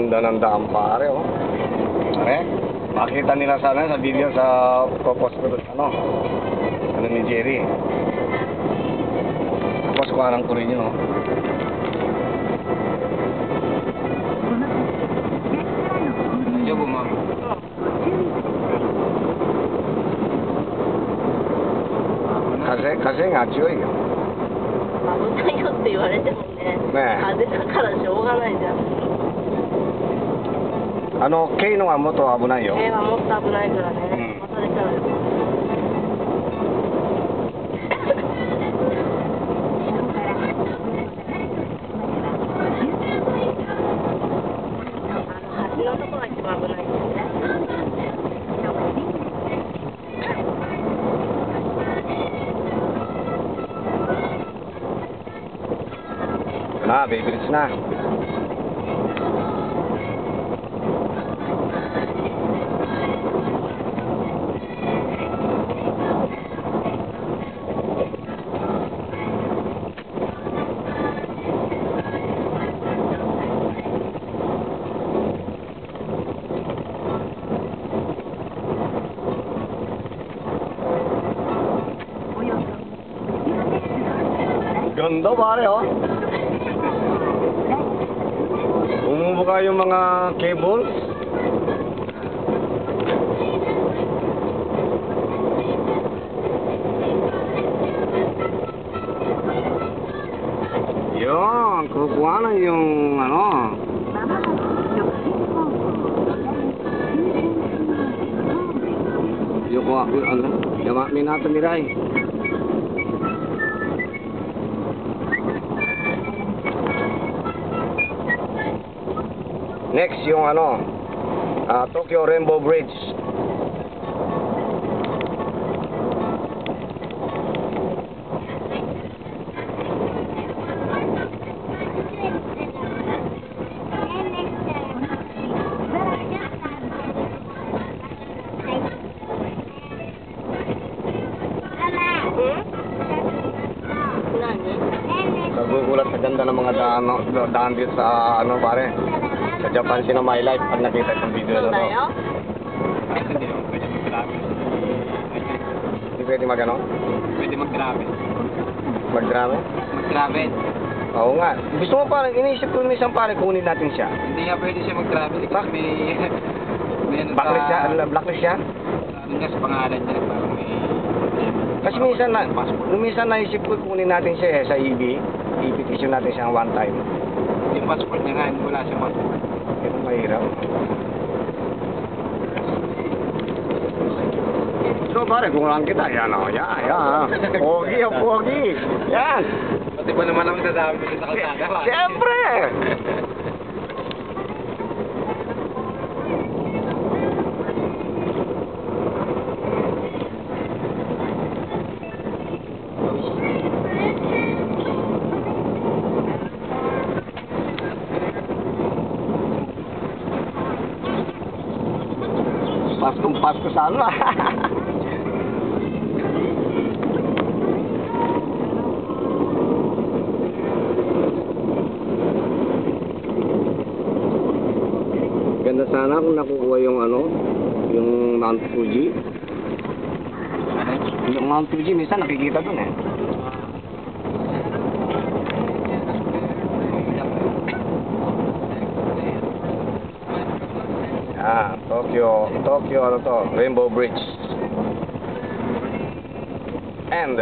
Ganda ng daan pare, oh. Pare, makita nila sana sa video sa popost ko doon, ano ni Jerry. Tapos kuhanan ko rin yun, oh. Medyo bumam. Kasi nga, Joy. 危ないよって言われてもね、ねえ風だからしょうがないじゃん。K のはもっと危ないよ。はもっと危ないからね、うん渡れちゃうよ。橋のとこが一番危ないんだよね。Na, bibilis na. Ganda pare, oh. Bumubuka yung mga cables. Yun, kukuha na yung yung minato ni Ray. Next yung Tokyo Rainbow Bridge. Nagugulat sa ganda ng mga daan dito sa pare. Sa Japan sino my life pag nakita itong video na to. Hindi pwede mag-ano? Pwede mag-travel. Mag-drama? Mag-travel. Oo nga. Gusto mo parang iniisip ko minsan pare kunin natin siya. Hindi nga pwede siya mag-travel kasi may ano Blacklist siya? Blacklist siya? Ano nga sa pangalan niya parang may Kasi minsan naisip ko kunin natin siya sa EB. I-petition natin siya one time. yung passport niya nga, wala siyang passport. Ito mahirap. So pare, kung lang kita, yan o. Yan. Pogi o pogi. Yan. Pati ba naman ang sasabi ko sa kalsada? Siyempre. Pasko sa ano. Ganda sana kung nakukuha yung yung Mount Fuji. Yung Mount Fuji minsan nakikita dun eh. Tokyo Rainbow Bridge. And